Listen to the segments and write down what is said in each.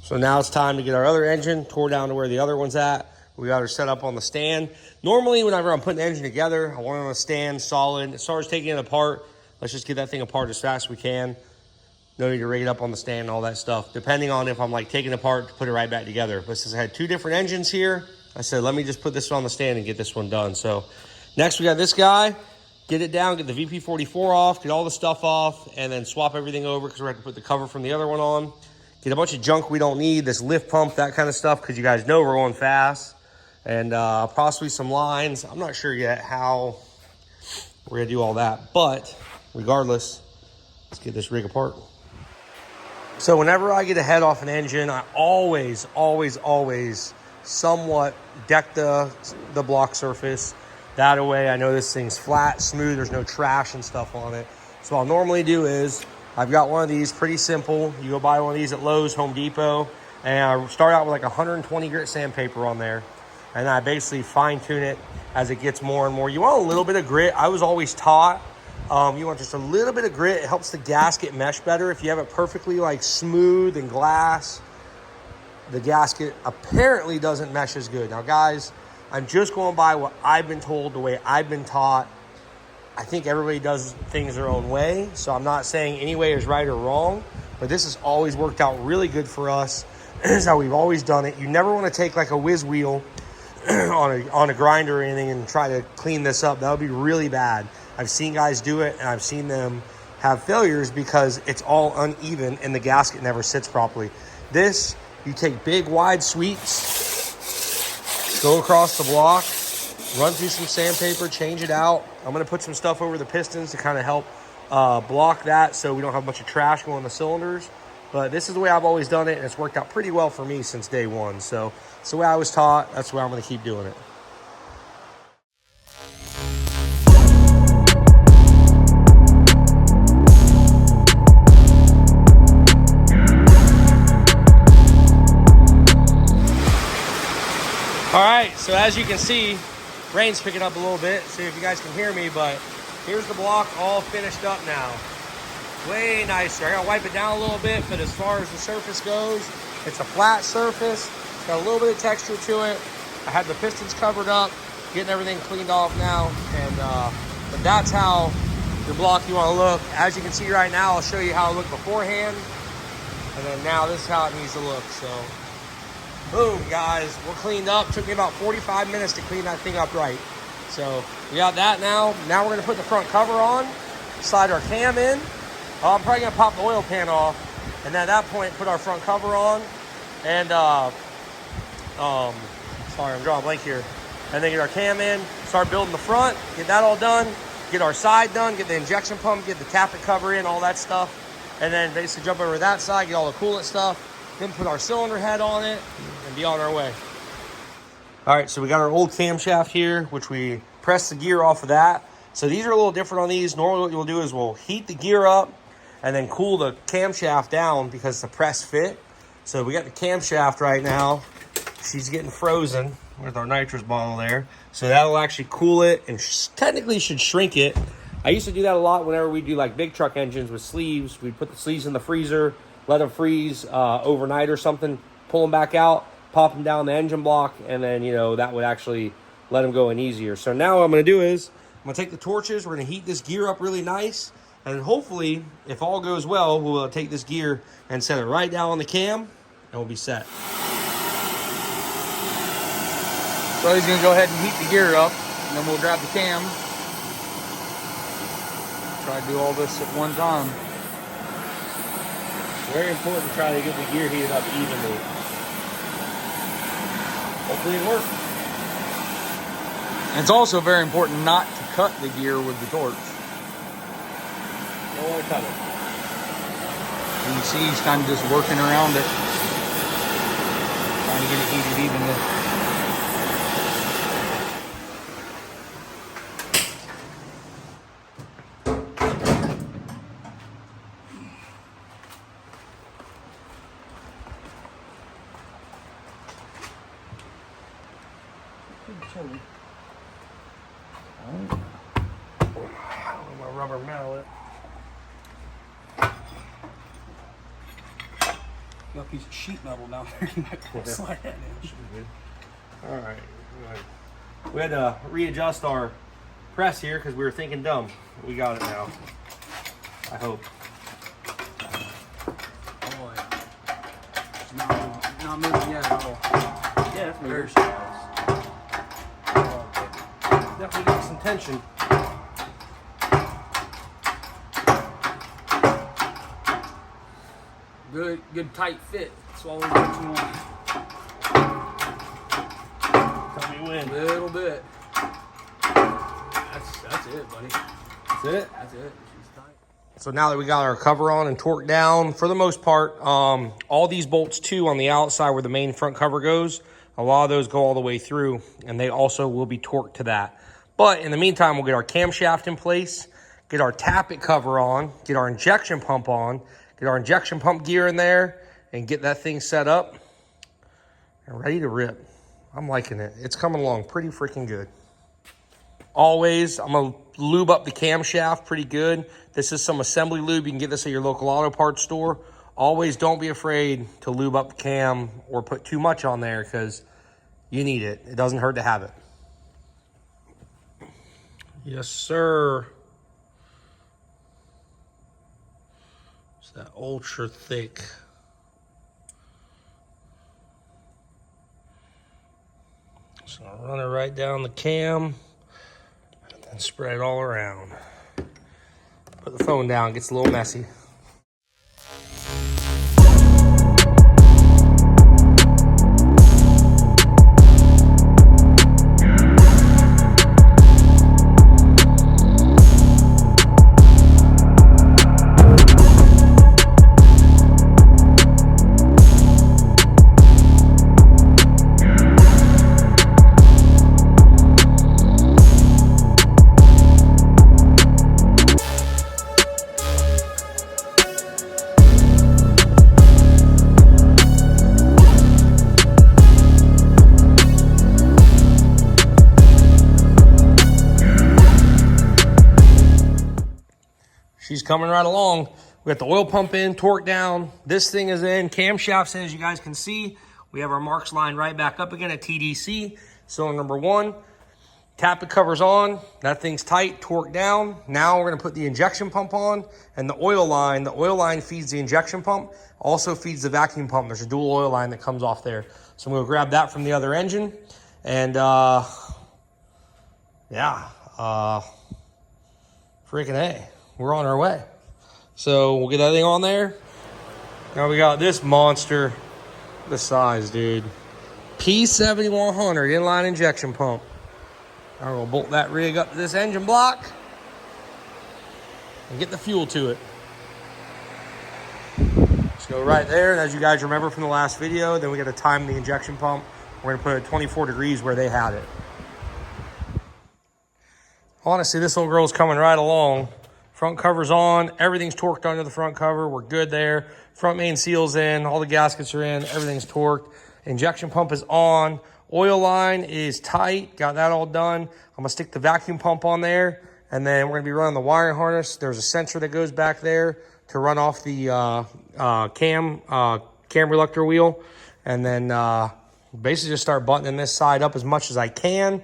So now it's time to get our other engine tore down to where the other one's at. We got her set up on the stand. Normally, whenever I'm putting the engine together, I want it on a stand, solid. As far as taking it apart, let's just get that thing apart as fast as we can. No need to rig it up on the stand and all that stuff, depending on if I'm like taking it apart to put it right back together. But since I had two different engines here, I said, let me just put this on the stand and get this one done. So next we got this guy. Get it down, get the VP44 off, get all the stuff off, and then swap everything over because we're going to put the cover from the other one on. Get a bunch of junk we don't need, this lift pump, that kind of stuff, because you guys know we're going fast. And possibly some lines. I'm not sure yet how we're going to do all that. But regardless, let's get this rig apart. So whenever I get a head off an engine, I always somewhat deck the block surface. That way I know this thing's flat, smooth, there's no trash and stuff on it. So what I'll normally do is, I've got one of these, pretty simple. You go buy one of these at Lowe's, Home Depot, and I start out with like 120 grit sandpaper on there. And I basically fine tune it as it gets more and more. You want a little bit of grit. I was always taught, you want just a little bit of grit. It helps the gasket mesh better. If you have it perfectly like smooth and glass, the gasket apparently doesn't mesh as good. Now guys, I'm just going by what I've been told, the way I've been taught. I think everybody does things their own way, so I'm not saying any way is right or wrong, but this has always worked out really good for us. This is how we've always done it. You never want to take like a whiz wheel on a grinder or anything and try to clean this up. That would be really bad. I've seen guys do it, and I've seen them have failures because it's all uneven and the gasket never sits properly. This, you take big wide sweeps, go across the block, run through some sandpaper, change it out. I'm going to put some stuff over the pistons to kind of help block that so we don't have a bunch of trash going in the cylinders. But this is the way I've always done it, and it's worked out pretty well for me since day one. So it's the way I was taught. That's the way I'm going to keep doing it. All right, so as you can see, rain's picking up a little bit. See if you guys can hear me, but here's the block all finished up now. Way nicer. I gotta wipe it down a little bit, but as far as the surface goes, it's a flat surface. Got a little bit of texture to it. I had the pistons covered up, getting everything cleaned off now, and but that's how your block you want to look. As you can see right now, I'll show you how it looked beforehand, and then now this is how it needs to look. So, boom, guys, we're cleaned up. Took me about 45 minutes to clean that thing up right. So we got that now. Now we're gonna put the front cover on, slide our cam in. I'm probably gonna pop the oil pan off, and then at that point put our front cover on, and sorry, I'm drawing a blank here. And then get our cam in, start building the front, get that all done, get our side done, get the injection pump, get the tappet cover in, all that stuff, and then basically jump over to that side, get all the coolant stuff, then put our cylinder head on it, and be on our way. All right, so we got our old camshaft here, which we pressed the gear off of that. So these are a little different on these. Normally what you'll do is we'll heat the gear up and then cool the camshaft down because it's a press fit. So we got the camshaft right now. She's getting frozen with our nitrous bottle there. So that'll actually cool it and technically should shrink it. I used to do that a lot whenever we do like big truck engines with sleeves. We'd put the sleeves in the freezer, let them freeze overnight or something, pull them back out, pop them down the engine block, and then, you know, that would actually let them go in easier. So now what I'm going to do is I'm going to take the torches. We're going to heat this gear up really nice. And hopefully, if all goes well, we'll take this gear and set it right down on the cam, and we'll be set. So he's going to go ahead and heat the gear up, and then we'll grab the cam. Try to do all this at one time. Very important to try to get the gear heated up evenly. Hopefully it works. And it's also very important not to cut the gear with the torch. Don't want to cut it. You can see he's kind of just working around it, trying to get it heated evenly. My rubber mallet. Nothing piece of sheet metal down there. You might want to slide that in. All right. We had to readjust our press here because we were thinking dumb. We got it now. I hope. Boy, it's not moving yet at all. Yeah, it's very nice. Definitely got some tension. Good tight fit. That's always what you want. Tell me when. A little bit. That's it, buddy. That's it? That's it. She's tight. So now that we got our cover on and torqued down, for the most part, all these bolts too on the outside where the main front cover goes, a lot of those go all the way through, and they also will be torqued to that. But in the meantime, we'll get our camshaft in place, get our tappet cover on, get our injection pump on, get our injection pump gear in there, and get that thing set up and ready to rip. I'm liking it. It's coming along pretty freaking good. Always, I'm going to lube up the camshaft pretty good. This is some assembly lube. You can get this at your local auto parts store. Always don't be afraid to lube up the cam or put too much on there because you need it. It doesn't hurt to have it. Yes, sir. It's that ultra thick. So I'll run it right down the cam and then spread it all around. Put the phone down, gets a little messy. She's coming right along. We got the oil pump in, torque down. This thing is in, camshaft's in, as you guys can see. We have our marks line right back up again at TDC. Cylinder number 1. Tappet cover's on. That thing's tight, torque down. Now we're gonna put the injection pump on and the oil line. The oil line feeds the injection pump, also feeds the vacuum pump. There's a dual oil line that comes off there. So I'm gonna grab that from the other engine. And freaking A. We're on our way. So we'll get that thing on there. Now we got this monster, the size, dude. P7100 inline injection pump. I'm gonna bolt that rig up to this engine block and get the fuel to it. Just go right there. And as you guys remember from the last video, then we gotta time the injection pump. We're gonna put it at 24 degrees where they had it. Honestly, this little girl's coming right along. Front cover's on, everything's torqued under the front cover. We're good there. Front main seal's in, all the gaskets are in, everything's torqued. Injection pump is on. Oil line is tight, got that all done. I'm gonna stick the vacuum pump on there, and then we're gonna be running the wiring harness. There's a sensor that goes back there to run off the cam reluctor wheel. And then basically just start buttoning this side up as much as I can.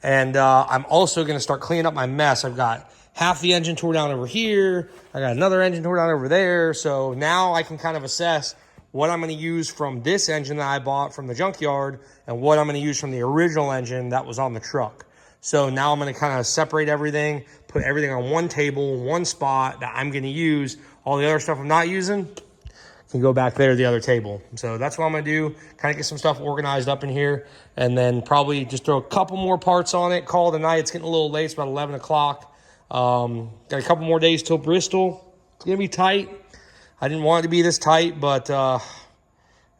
And I'm also gonna start cleaning up my mess. I've got half the engine tore down over here. I got another engine tore down over there. So now I can kind of assess what I'm going to use from this engine that I bought from the junkyard and what I'm going to use from the original engine that was on the truck. So now I'm going to kind of separate everything, put everything on one table, one spot that I'm going to use. All the other stuff I'm not using can go back there to the other table. So that's what I'm going to do, kind of get some stuff organized up in here, and then probably just throw a couple more parts on it, call it a night. It's getting a little late. It's about 11 o'clock. Got a couple more days till Bristol. It's gonna be tight. I didn't want it to be this tight, but I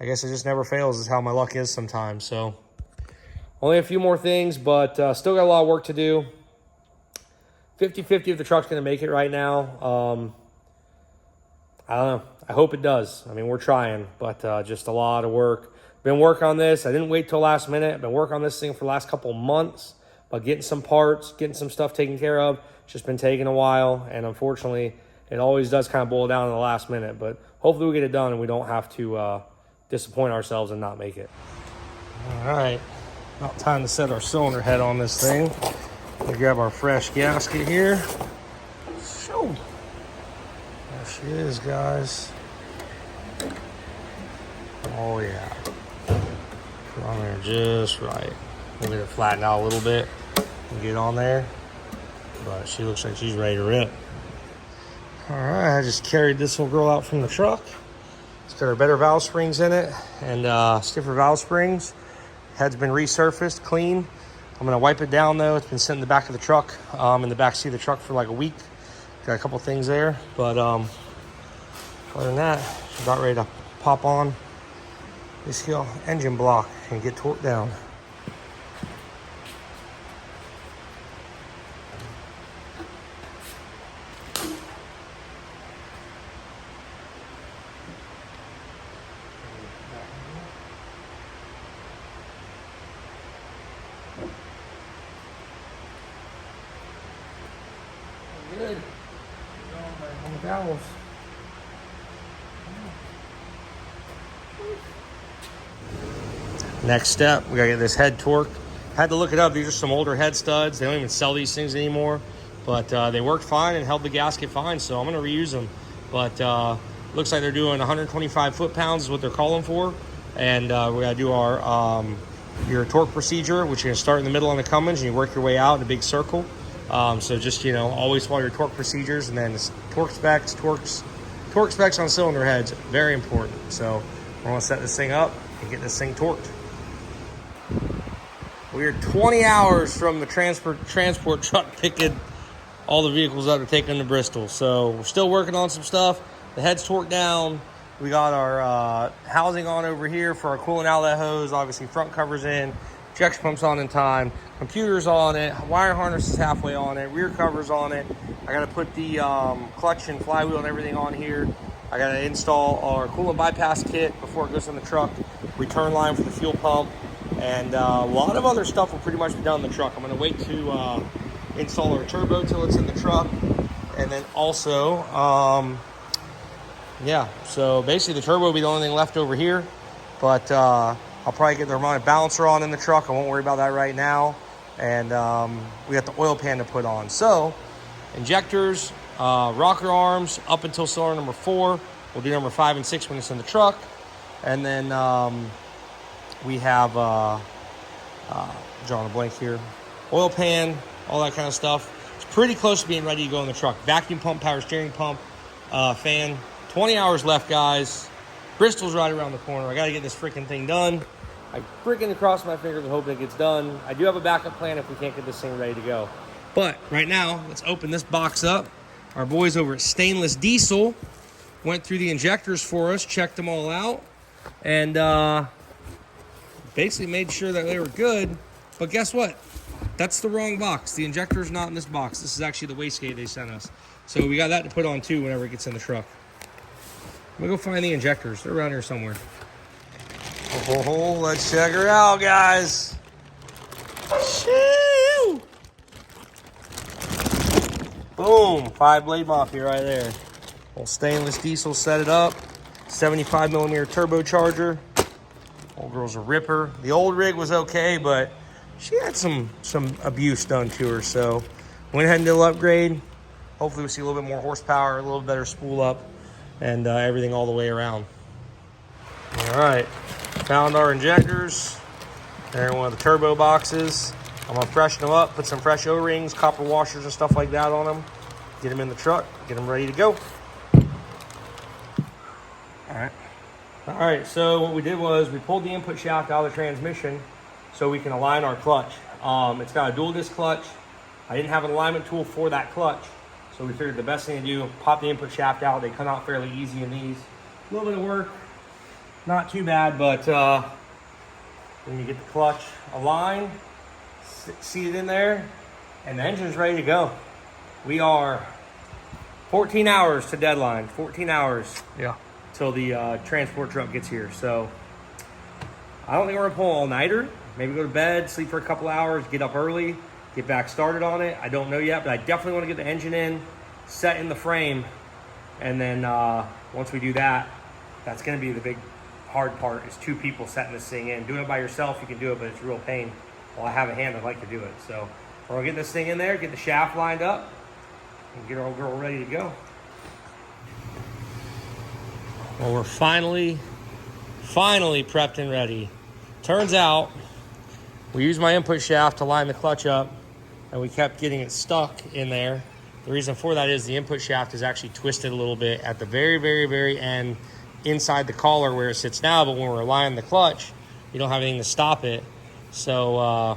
guess it just never fails is how my luck is sometimes. So only a few more things, but still got a lot of work to do. 50-50 if the truck's gonna make it right now. I don't know. I hope it does. I mean, we're trying, but just a lot of work. Been working on this. I didn't wait till last minute. I've been working on this thing for the last couple of months, but getting some parts, getting some stuff taken care of. It's just been taking a while, and unfortunately, it always does kind of boil down in the last minute. But hopefully we get it done and we don't have to disappoint ourselves and not make it. All right, about time to set our cylinder head on this thing. We grab our fresh gasket here. Show. There she is, guys. Oh yeah. Put on there just right. We'll get it flattened out a little bit and get on there. But she looks like she's ready to rip. All right, I just carried this little girl out from the truck. It's got our better valve springs in it and stiffer valve springs. Head's been resurfaced, clean. I'm gonna wipe it down though. It's been sitting in the back of the truck, in the back seat of the truck for like a week. Got a couple things there, but other than that, she's about ready to pop on this here engine block and get torqued down. Good. On the valves. Next step, we gotta get this head torqued. Had to look it up. These are some older head studs. They don't even sell these things anymore, but they worked fine and held the gasket fine, so I'm gonna reuse them. But looks like they're doing 125 foot-pounds is what they're calling for. And we gotta do our your torque procedure, which you're gonna start in the middle on the Cummins and you work your way out in a big circle. So just, you know, always follow your torque procedures, and then torque specs on cylinder heads, very important. So we're gonna set this thing up and get this thing torqued. We are 20 hours from the transport truck picking all the vehicles up to take them to Bristol. So we're still working on some stuff. The head's torqued down. We got our housing on over here for our coolant outlet hose. Obviously front covers in, injection pumps on in time, computer's on it, wire harness is halfway on it, rear cover's on it. I gotta put the clutch and flywheel and everything on here. I gotta install our coolant bypass kit before it goes in the truck, return line for the fuel pump, and a lot of other stuff will pretty much be done in the truck. I'm gonna wait to install our turbo till it's in the truck. And then also, yeah, so basically the turbo will be the only thing left over here, but I'll probably get the Harmonic balancer on in the truck. I won't worry about that right now. And we got the oil pan to put on. So injectors, rocker arms up until cylinder number 4. We'll do number 5 and 6 when it's in the truck. And then we have, drawing a blank here, oil pan, all that kind of stuff. It's pretty close to being ready to go in the truck. Vacuum pump, power steering pump, fan. 20 hours left, guys. Bristol's right around the corner. I got to get this freaking thing done. I freaking cross my fingers and hope it gets done. I do have a backup plan if we can't get this thing ready to go. But right now, let's open this box up. Our boys over at Stainless Diesel went through the injectors for us, checked them all out, and basically made sure that they were good. But guess what? That's the wrong box. The injector's not in this box. This is actually the wastegate they sent us. So we got that to put on too whenever it gets in the truck. I'm gonna go find the injectors. They're around here somewhere. Oh, let's check her out, guys. Shoo! Boom, 5-blade mop right there. Old Stainless Diesel set it up. 75 millimeter turbocharger. Old girl's a ripper. The old rig was okay, but she had some abuse done to her. So went ahead and did an upgrade. Hopefully we'll see a little bit more horsepower, a little better spool up, and everything all the way around. All right, found our injectors. They're in one of the turbo boxes. I'm gonna freshen them up, put some fresh O-rings, copper washers and stuff like that on them. Get them in the truck, get them ready to go. All right, so what we did was we pulled the input shaft out of the transmission so we can align our clutch. It's got a dual disc clutch. I didn't have an alignment tool for that clutch, so we figured the best thing to do, pop the input shaft out. They come out fairly easy in these. A little bit of work, not too bad, but when you get the clutch aligned, seated in there, and the engine's ready to go. We are 14 hours to deadline, 14 hours. Yeah. Till the transport truck gets here. So I don't think we're gonna pull an all-nighter. Maybe go to bed, sleep for a couple hours, get up early, get back started on it. I don't know yet, but I definitely want to get the engine in, set in the frame, and then once we do that, that's gonna be the big hard part is 2 people setting this thing in. Doing it by yourself, you can do it, but it's a real pain. Well, I have a hand, I'd like to do it. So we're gonna get this thing in there, get the shaft lined up, and get our old girl ready to go. Well, we're finally prepped and ready. Turns out we used my input shaft to line the clutch up, and we kept getting it stuck in there. The reason for that is the input shaft is actually twisted a little bit at the very, very, very end inside the collar where it sits now, but when we're lining the clutch, you don't have anything to stop it. So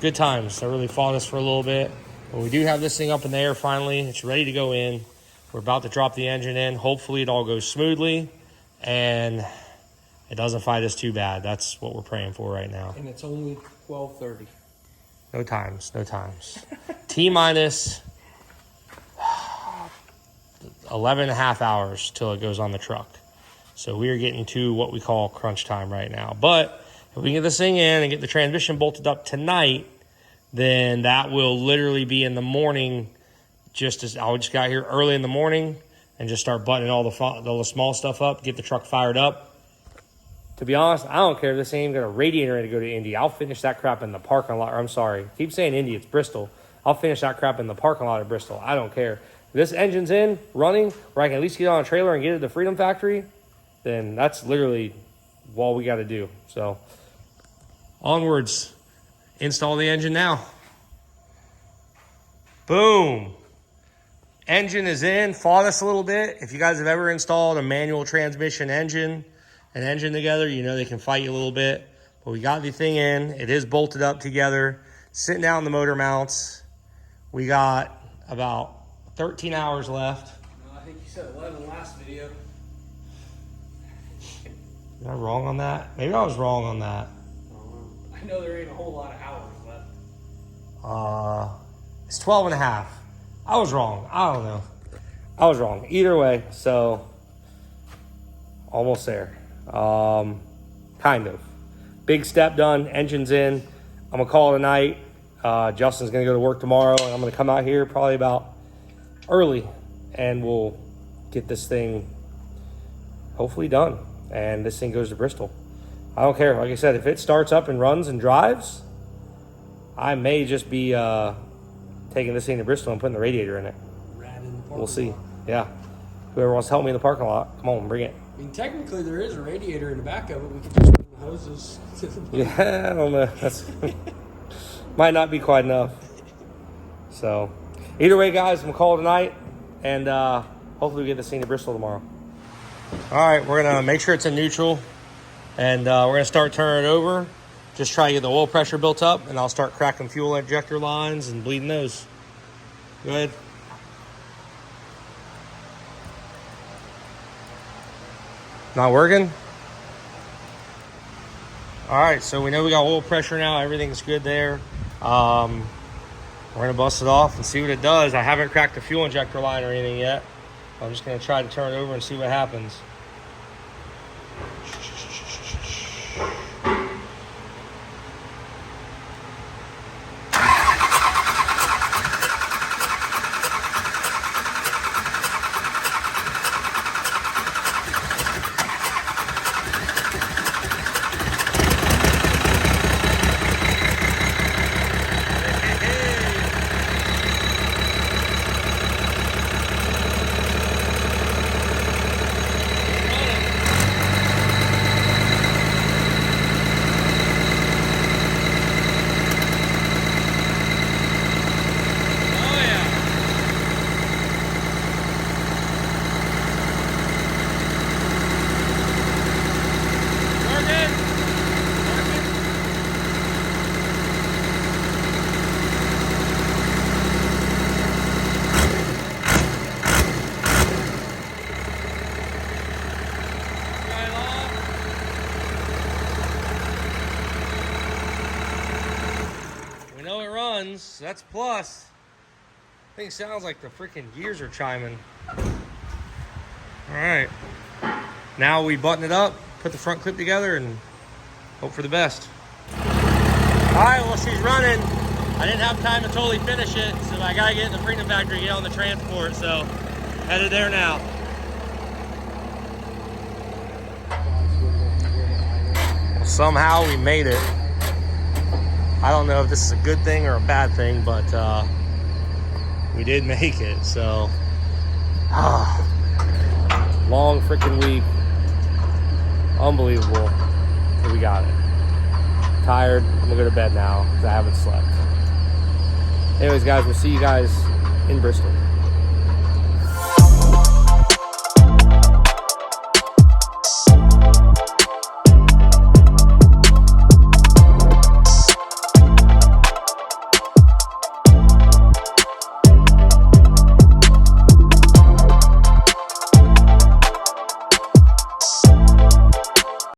good times. I really fought us for a little bit. But we do have this thing up in the air finally. It's ready to go in. We're about to drop the engine in. Hopefully it all goes smoothly and it doesn't fight us too bad. That's what we're praying for right now. And it's only 12:30. No times. T-minus 11 and a half hours till it goes on the truck. So we are getting to what we call crunch time right now. But if we can get this thing in and get the transmission bolted up tonight, then that will literally be in the morning. Just as I just got here early in the morning and just start buttoning all the small stuff up, get the truck fired up. To be honest, I don't care if this ain't got a radiator ready to go to Indy. I'll finish that crap in the parking lot. Or I'm sorry, keep saying Indy, it's Bristol. I'll finish that crap in the parking lot of Bristol. I don't care. If this engine's in, running, where I can at least get on a trailer and get it to the Freedom Factory, then that's literally all we got to do. So onwards, install the engine now. Boom. Engine is in. Fought us a little bit. If you guys have ever installed a manual transmission engine together, you know they can fight you a little bit. But we got the thing in. It is bolted up together. Sitting down the motor mounts. We got about 13 hours left. No, I think you said 11 last video. Am I wrong on that? Maybe I was wrong on that. I know there ain't a whole lot of hours left. It's 12 and a half. I was wrong. I don't know. I was wrong. Either way, so almost there. Kind of. Big step done. Engine's in. I'm going to call it a night. Justin's going to go to work tomorrow, and I'm going to come out here probably about early, and we'll get this thing hopefully done. And this thing goes to Bristol. I don't care. Like I said, if it starts up and runs and drives, I may just be taking this thing to Bristol and putting the radiator in it. We'll see. Yeah. Whoever wants to help me in the parking lot, come on, bring it. I mean, technically there is a radiator in the back of it. We could just run the hoses to the Yeah, I don't know. That's might not be quite enough. So, either way, guys, I'm going to call it tonight, and hopefully we get this thing to Bristol tomorrow. All right, we're going to make sure it's in neutral, and we're going to start turning it over. Just try to get the oil pressure built up, and I'll start cracking fuel injector lines and bleeding those. Go ahead. Not working? All right, so we know we got oil pressure now. Everything's good there. We're going to bust it off and see what it does. I haven't cracked the fuel injector line or anything yet. I'm just going to try to turn it over and see what happens. So that's plus. Thing sounds like the freaking gears are chiming. All right. Now we button it up, put the front clip together, and hope for the best. All right, well, she's running. I didn't have time to totally finish it, so I gotta get in the Freedom Factory, get on the transport, so headed there now. somehow we made it. I don't know if this is a good thing or a bad thing, but we did make it. So, long freaking week. Unbelievable. But we got it. Tired. I'm gonna go to bed now because I haven't slept. Anyways, guys, we'll see you guys in Bristol.